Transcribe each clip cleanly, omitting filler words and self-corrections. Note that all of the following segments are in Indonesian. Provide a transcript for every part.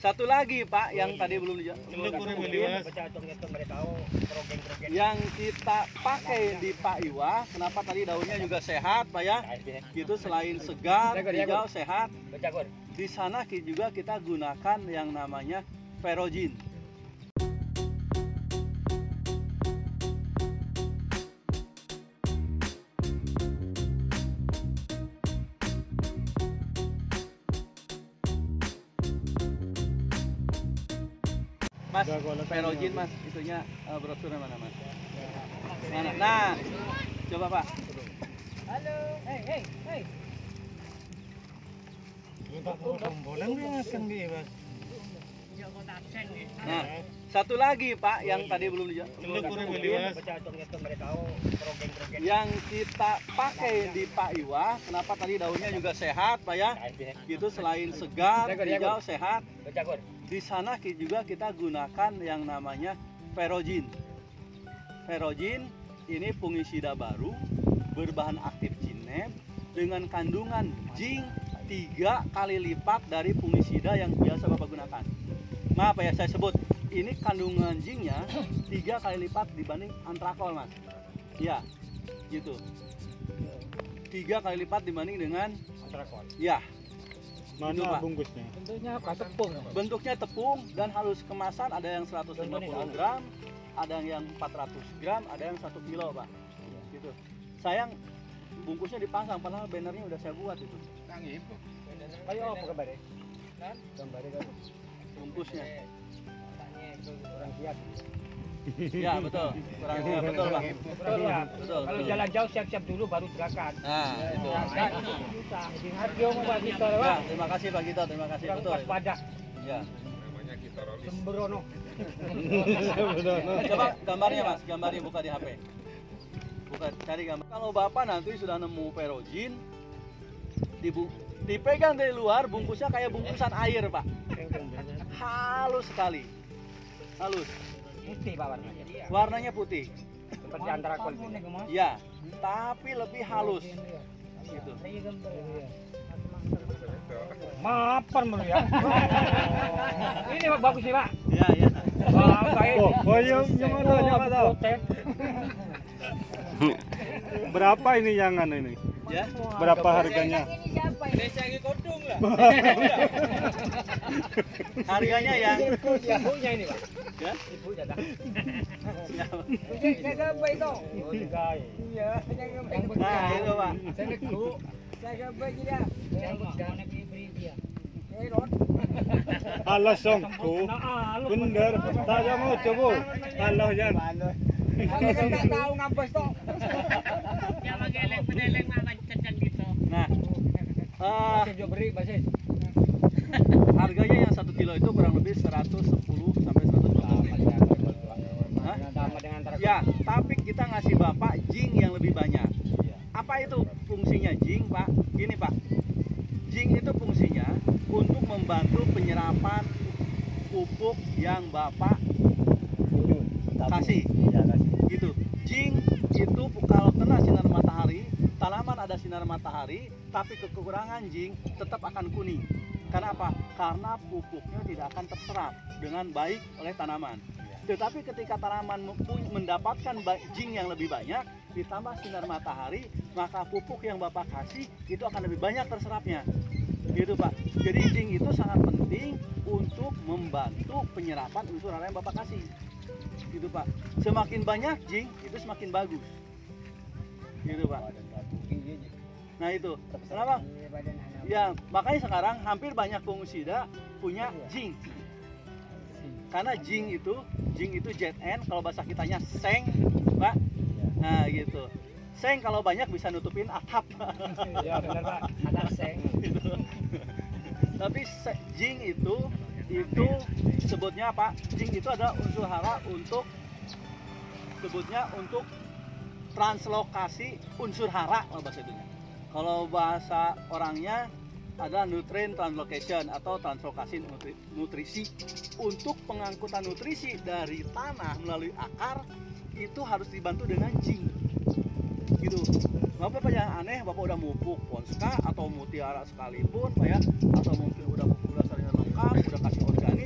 Satu lagi Pak, yang tadi belum yang kita pakai di Pak Iwa, kenapa tadi daunnya juga sehat Pak ya? Gitu, selain segar, hijau, sehat. Di sana juga kita gunakan yang namanya Ferrogin. Mas, Ferrogin Mas, itunya brosurnya mana Mas? Mana? Nah, coba Pak. Halo, hey. Nah, satu lagi Pak, yang tadi belum yang kita pakai di Pak Iwa, kenapa tadi daunnya juga sehat Pak ya? Gitu, selain segar, hijau, sehat. Di sana juga kita gunakan yang namanya Ferrogin. Ferrogin ini fungisida baru berbahan aktif Cinep dengan kandungan zinc 3 kali lipat dari fungisida yang biasa Bapak gunakan. Maaf ya, saya sebut ini kandungan zincnya 3 kali lipat dibanding antrakol Mas. Ya, gitu. 3 kali lipat dibanding dengan antrakol. Ya. Mana bungkusnya? Bentuknya apa? Tepung. Bentuknya tepung dan halus kemasan, ada yang 150 gram, ada yang 400 gram, ada yang 1 kilo Pak. Gitu. Sayang bungkusnya dipasang, padahal bannernya udah saya buat itu. Kayak apa gambarnya? Gambarnya kan Bungkusnya. orang siap. Ya betul, kurang betul Pak. Betul ya. Betul. Kalau jalan jauh siap-siap dulu baru berangkat. Nah, itu. Harga mau Pak Gito Ya, Pak. terima kasih Pak Gito, terima kasih. Betul. Waspada. Ya. Sembrono. Coba gambarnya Mas, gambarnya buka di HP. Buka, cari gambar. Kalau Bapak nanti sudah nemu Ferrogin, dipegang dari luar, bungkusnya kayak bungkusan air Pak. Halus sekali. Halus. Putih Pak warnanya. Warnanya putih. Seperti antrakol ini. Ya, tapi lebih halus. Gitu. Maafkan dulu ya. Ini Pak bagus sih Pak. Ya, ya. Baik. yang mana? Berapa ini jangan ini? Ya. Berapa harganya? Harganya yang Ibunya ini Pak. ya. Ibunya dah. Siapa? Jaga baik dong. Iya, jaga baik. Nah, itu Pak. Jaga baik dia. Dia. Allah songku. Bener. Saya mau coba. Allah jangan. Kalau tak tahu ngampus toh. Nah, Saya beri basis. harganya yang 1 kilo itu kurang lebih 110 sampai 120. Hah? Ya, tapi kita ngasih Bapak zinc yang lebih banyak. Apa itu fungsinya zinc, Pak? Gini, Pak. Zinc itu fungsinya untuk membantu penyerapan pupuk yang Bapak kasih. Gitu. Zinc itu kalau kena sinar matahari, tanaman ada sinar matahari, tapi kekurangan zinc tetap akan kuning. Karena apa? Karena pupuknya tidak akan terserap dengan baik oleh tanaman. Tetapi ketika tanaman mendapatkan zinc yang lebih banyak, ditambah sinar matahari, maka pupuk yang Bapak kasih itu akan lebih banyak terserapnya. Gitu Pak. Jadi zinc itu sangat penting untuk membantu penyerapan unsur hara yang Bapak kasih. Gitu Pak. Semakin banyak zinc itu semakin bagus. Gitu Pak. Nah itu. Kenapa? Ya, makanya sekarang hampir banyak fungisida punya zinc. Karena zinc itu Zn, kalau bahasa kitanya seng, Pak. Nah, gitu. Seng kalau banyak bisa nutupin atap. Ya benar Pak, ada seng. Gitu. Tapi zinc itu sebutnya apa? Zinc itu ada unsur hara untuk sebutnya untuk translokasi unsur hara bahasa itunya. Kalau bahasa orangnya ada nutrient translocation atau translokasi nutrisi. Untuk pengangkutan nutrisi dari tanah melalui akar itu harus dibantu dengan zinc. Gitu. Bapak jangan aneh, Bapak udah mupuk Ponska atau Mutiara sekalipun, Pak ya, atau mungkin udah pupuk dasarnya lengkap, udah kasih organik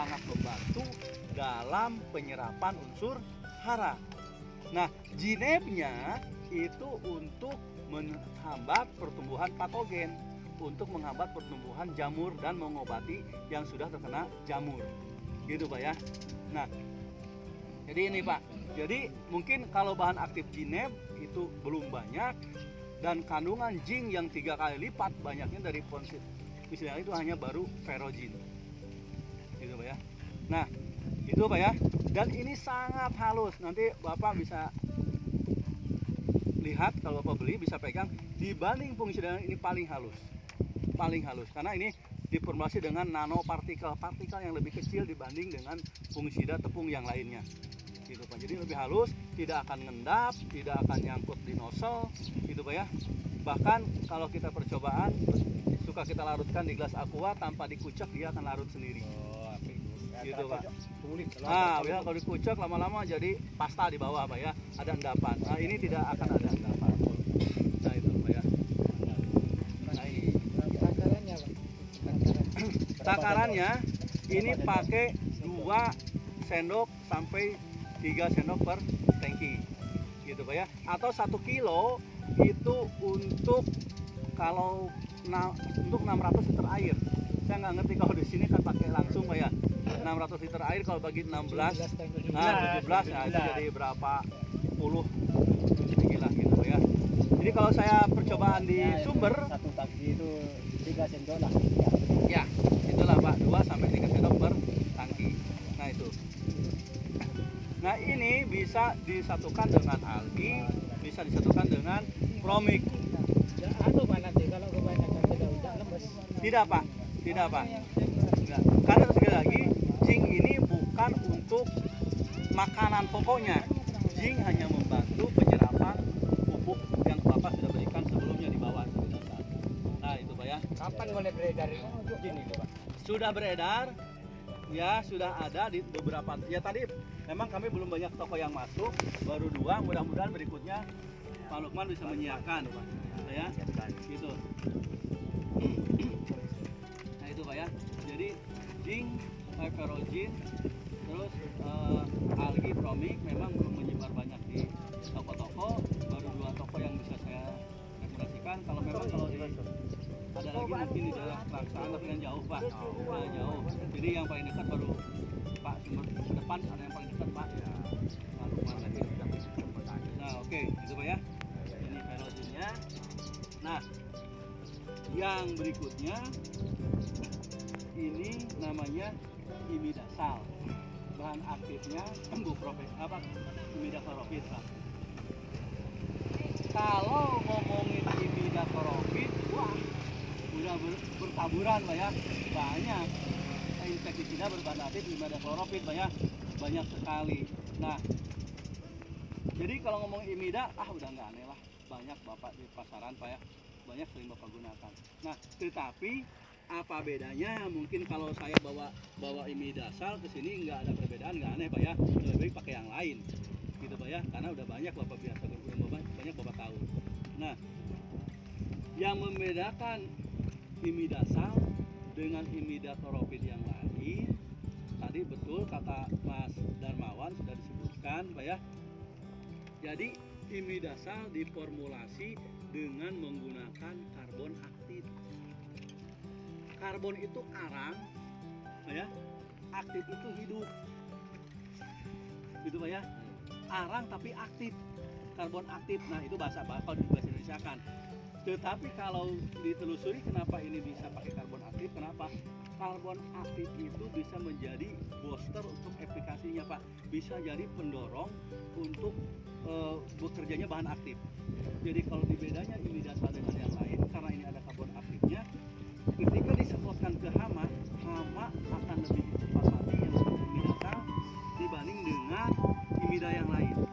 sangat membantu dalam penyerapan unsur hara. Nah, ginepnya itu untuk menghambat pertumbuhan patogen, untuk menghambat pertumbuhan jamur dan mengobati yang sudah terkena jamur. Gitu Pak ya. Nah, jadi ini Pak. Jadi mungkin kalau bahan aktif ginep itu belum banyak dan kandungan zinc yang 3 kali lipat banyaknya dari istilahnya itu hanya baru ferrogin. Gitu Pak ya. Nah, itu Pak ya. Dan ini sangat halus. Nanti Bapak bisa lihat kalau Bapak beli bisa pegang, dibanding fungsional ini paling halus. Paling halus karena ini diformulasi dengan nanopartikel, partikel yang lebih kecil dibanding dengan fungisida tepung yang lainnya. Gitu Pak. Jadi lebih halus, tidak akan ngendap, tidak akan nyangkut di nozzle, gitu Pak ya. Bahkan kalau kita percobaan suka kita larutkan di gelas aqua tanpa dikucek, dia akan larut sendiri. Gitu Pak. Nah, ya kalau dikucek lama-lama jadi pasta di bawah Pak ya, ada endapan. Nah, ini tidak akan ada endapan. Nah, itu Pak ya. Nah, ini takarannya ini pakai 2 sendok sampai 3 sendok per tangki. Gitu Pak ya. Atau 1 kilo itu untuk kalau untuk 600 liter air. Saya nggak ngerti kalau di sini kan pakai langsung Pak ya. 600 liter air kalau bagi 16, nah 17 ya itu jadi berapa puluh gila gitu Pak ya. Jadi kalau saya percobaan di sumber satu tangki itu 3 sendok lah. ya itulah Pak, 2 sampai 3 sendok per tangki. Nah itu. Nah ini bisa disatukan dengan algi, bisa disatukan dengan promik. Anu Pak nanti kalau kebanyakan sudah lemes. Tidak Pak, tidak Pak. Enggak. Karena sekali lagi zinc ini bukan untuk makanan pokoknya. Zinc hanya membantu penyerapan pupuk yang Bapak sudah berikan sebelumnya di bawah. Nah itu Pak ya. Kapan mulai beredar gini Pak? Sudah beredar, ya sudah ada di beberapa. Ya tadi memang kami belum banyak toko yang masuk, baru 2. Mudah-mudahan berikutnya Pak Lukman bisa menyiapkan, Pak. Ya, gitu. Nah itu Pak ya. Jadi zinc, ferrogin, terus algi, promik memang belum menyebar banyak di toko-toko. Baru 2 toko yang bisa saya rekomendasikan. Kalau memang kalau di ada lagi mungkin di daerah Peraksaan tapi kan jauh Pak. Nah, jauh. Jadi yang paling dekat baru Pak Sumber ke depan ada yang paling dekat Pak. Ya, Pak Lukman lagi. Nah oke, itu Pak ya. Ini ferroginnya. Nah, yang berikutnya ini namanya imidazal. Bahan aktifnya imidacloroprid Pak. Kalau ngomongin imidacloroprid, wah udah bertaburan Pak ya, banyak insektisida berbahan aktif imidacloroprid Pak ya, banyak sekali. Nah, jadi kalau ngomong imida, udah nggak aneh lah, banyak Bapak di pasaran Pak ya, banyak sering Bapak gunakan. Nah, tetapi apa bedanya? Mungkin kalau saya bawa imidazal ke sini nggak ada perbedaan, nggak aneh Pak ya, lebih baik pakai yang lain, gitu Pak ya, karena udah banyak Bapak biasa banyak Bapak tahu. Nah, yang membedakan imidazal dengan imidacloroprid yang lain, tadi betul kata Mas Darmawan sudah disebutkan Pak ya. Jadi imidazal diformulasi dengan menggunakan karbon aktif. Karbon itu arang, Pak ya. Aktif itu hidup, gitu Pak ya. Arang tapi aktif, karbon aktif. Nah itu bahasa kalau di bahasa Indonesia kan. Tetapi kalau ditelusuri kenapa ini bisa pakai karbon aktif, kenapa? Karbon aktif itu bisa menjadi booster untuk efikasinya Pak, bisa jadi pendorong untuk bekerjanya bahan aktif. Jadi kalau dibedanya imidazal dengan yang lain, karena ini ada karbon aktifnya, ketika disemprotkan ke hama akan lebih cepat mati yang imidazal dibanding dengan imida yang lain.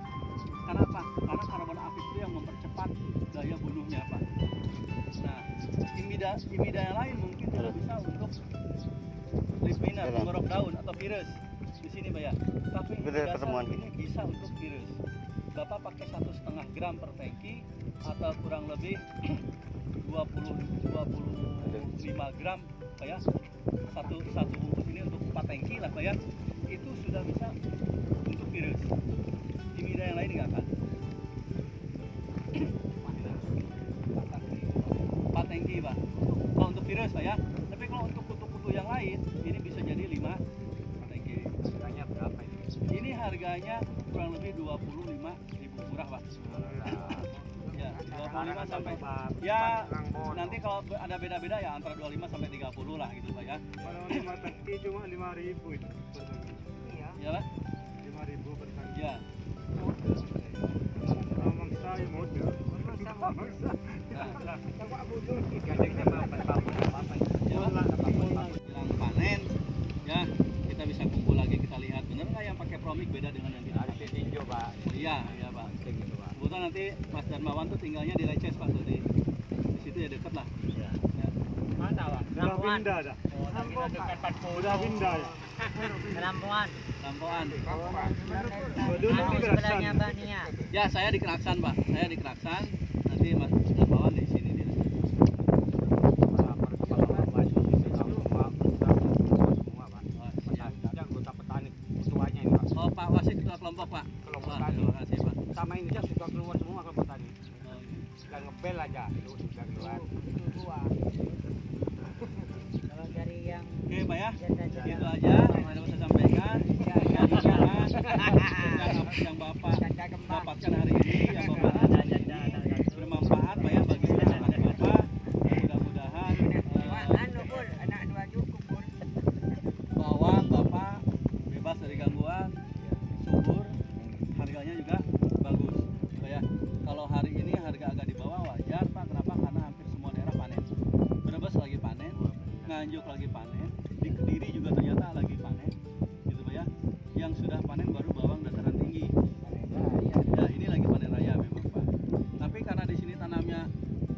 Kenapa? Karena karbon aktif itu yang mempercepat daya bunuhnya Pak. Nah, imida yang lain mungkin tidak bisa untuk leaf miner, penggorok daun atau virus di sini Pak ya. Tapi imidazal ini bisa untuk virus. Bapak pakai 1,5 gram per tangki atau kurang lebih 25 gram Pak ya. satu bungkus ini untuk 4 tangki lah Pak ya. Itu sudah bisa untuk virus. Di mida yang lain nggak akan. 4 tangki Pak. Kalau untuk virus Pak ya. Tapi kalau untuk kutu-kutu yang lain ini bisa jadi 5 tangki. Harganya berapa ini? Ini harganya kurang lebih 25.000 murah Pak. Ya, 25 sampai ya nanti kalau ada beda-beda ya antara 25 sampai 30 lah gitu Pak ya. Kalau 5 tangki cuma 5.000 itu. Ya Pak? 5.000 per tangki. Ya. Memang saya modal. Bilang panen ya kita bisa kumpul lagi kita lihat bener nggak yang pakai promik beda dengan yang tidak pakai Tinjau Pak. iya ya Pak Gitu Pak. kebetulan nanti Mas Darmawan tuh tinggalnya di Leces Pak tuh di situ ya deket lah ya. Mana Pak? Sudah pindah dah. Oh, tapi kita dekat 40. Sudah pindah ya. Kelampungan. Lampoan Dulu di Keraksan. Sebelahnya Mbak Nia. ya saya di Keraksan Pak saya di Keraksan nanti Mas Darmawan di sini di Leces. Oh Pak Wasit ketua kelompok Pak. Kelompok Wah, tani. terima kasih Pak. Sama ini aja sudah keluar semua kelompok tani. Sudah ngebel aja itu sudah keluar. Kalau dari yang Oke Pak ya. jasa Itu aja yang ada saya sampaikan. Yang Bapak dapatkan hari ini yang Bapak bermanfaat Pak ya bagi anak Bapak. Mudah-mudahan anak dua cukup pun. bawang Bapak bebas dari gangguan, subur, harganya juga bagus. Pak ya. Kalau hari ini harga agak di bawah wajar Pak. Kenapa? Karena hampir semua daerah panen. Brebes lagi panen, Nganjuk lagi panen, di Kediri juga ternyata lagi panen. Gitu Pak ya. Yang sudah panen baru bawang dataran tinggi. Ya ini lagi panen raya memang Pak. Tapi karena di sini tanamnya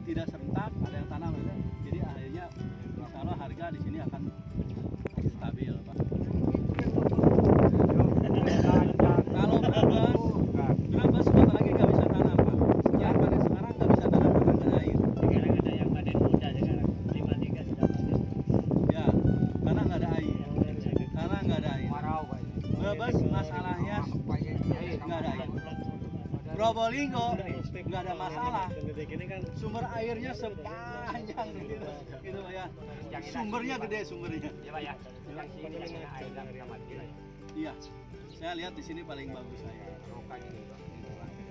tidak serentak, ada yang tanam ya, jadi akhirnya insya Allah harga di sini akan stabil Pak. Kalau Brebes sebentar lagi nggak bisa tanam Pak. Yang panen sekarang nggak bisa tanam karena nggak ada air. Sekarang ada yang panen muda sekarang. 53 sudah panen. Ya, karena nggak ada air. Karena nggak ada air. Marau Pak. Brebes masalahnya nggak ada air. Probolinggo nggak ada masalah. Sumber airnya sepanjang gitu Pak ya. Sumbernya gede sumbernya. Ya Pak ya. Yang sini yang air dan mati. Iya. Saya lihat di sini paling bagus saya.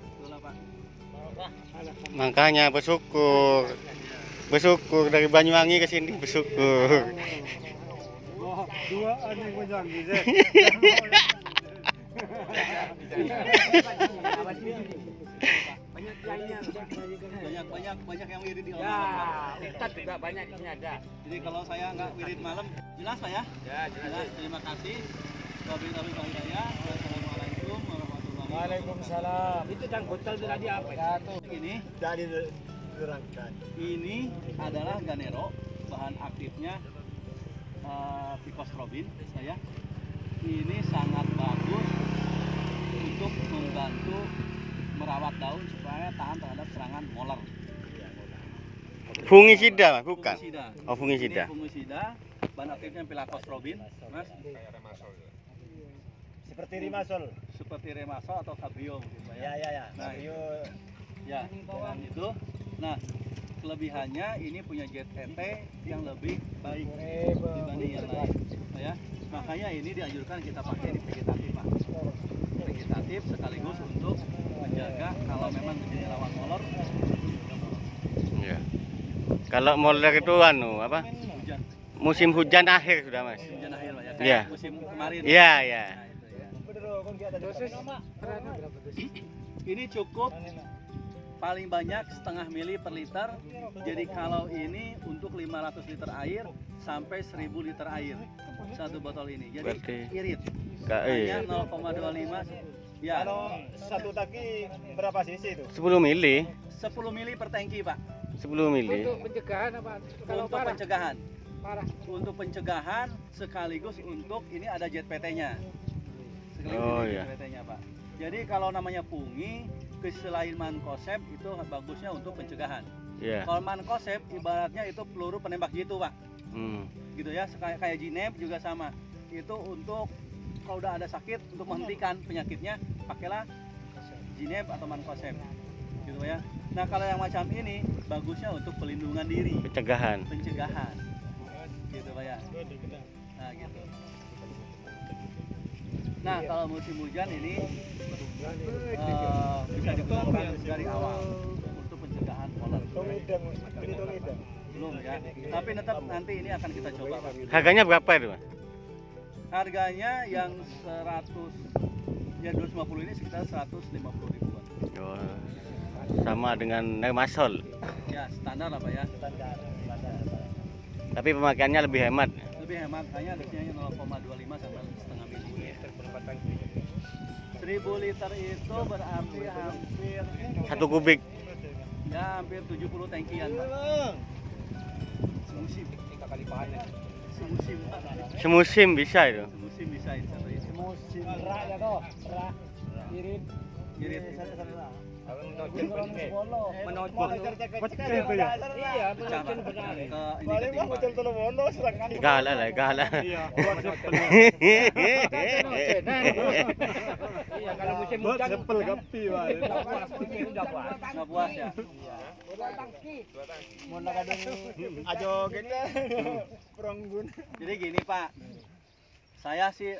Betul lah Pak. Makanya bersyukur dari Banyuwangi ke sini bersyukur. Wah, dua anjing menjangi Zek. Banyak yang wirid di Ya, malam. Ustadz juga banyak di sini ada. Jadi kalau saya nggak wirid malam, jelas Pak ya? Ya, Jelas. Terima kasih. Wabillahi hidayah. Wassalamualaikum warahmatullahi wabarakatuh. Waalaikumsalam. Itu yang botol itu tadi apa? Ini Dari derangkan. ini adalah Ganero, bahan aktifnya Picostrobin saya. Ini sangat bagus untuk membantu merawat daun supaya tahan terhadap serangan molar. Fungisida, bukan? Fungisida. Oh, fungisida. Ini fungisida, bahan aktifnya Picostrobin, Mas. Seperti Rimasol. Seperti Remasol atau Cabrio mungkin Pak ya. Ya. Nah, ya, dengan itu. Nah, kelebihannya ini punya ZET yang lebih baik dibanding yang lain, Pak ya. Makanya ini dianjurkan kita pakai di vegetatif, Pak. Vegetatif sekaligus untuk menjaga kalau memang terjadi lawan molor. Iya. Kalau molor itu apa? Hujan, Musim hujan akhir sudah, Mas. hujan akhir Pak ya. Iya. Kayak musim kemarin. Iya, iya. Nah, itu ya. Ini cukup paling banyak setengah mili per liter. Jadi kalau ini untuk 500 liter air sampai 1000 liter air satu botol ini. Jadi Berarti irit. iya. Hanya 0,25. Ya, Kalau satu tangki berapa cc itu? 10 mili. 10 mili per tangki, Pak. 10 mili. Untuk pencegahan apa? Kalau Untuk parah, pencegahan. parah. Untuk pencegahan sekaligus untuk ini ada ZPT-nya. Sekaligus Oh, ini iya. ZPT-nya, Pak. Jadi kalau namanya fungi, selain mankoseb itu bagusnya untuk pencegahan. Iya. Kalau mankoseb ibaratnya itu peluru penembak jitu, Pak. Gitu ya, kayak jineb juga sama. Itu untuk kalau udah ada sakit untuk menghentikan penyakitnya pakailah jineb atau mankoseb. Gitu ya. Nah, kalau yang macam ini bagusnya untuk pelindungan diri, Pencegahan. pencegahan. Gitu, Pak ya. Nah, gitu. Nah, kalau musim hujan ini bisa digunakan dari awal untuk pencegahan polen. Belum ya. Tapi tetap nanti ini akan kita coba, Pak. Harganya berapa itu, Mas? Harganya yang 100 ya 250 ini sekitar 150 ribuan. Oh, sama dengan Nermasol. Ya, standar lah, Pak ya. Tapi pemakaiannya lebih hemat. Lebih hemat, hanya adanya 0,25 sampai setengah mili. 1000 liter itu berarti hampir 1 kubik. ya hampir 70 tangkian, Pak. Semusim. 3 kali panen. Semusim, Pak. Semusim bisa itu. Semusim bisa itu satu itu. Musim rak ya toh, rak. Irit. Irit. Iya, Pecah, Pak. benar. Ke ini ketimpa. Galah lah, galah. Iya, buat sepel. Iya, kalau musim Buat hujan sepel gapi, Pak. udah puas. Nggak puas ya. Ajo kita peranggun. Jadi gini, Pak. Saya sih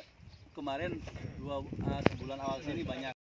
kemarin sebulan awal sini banyak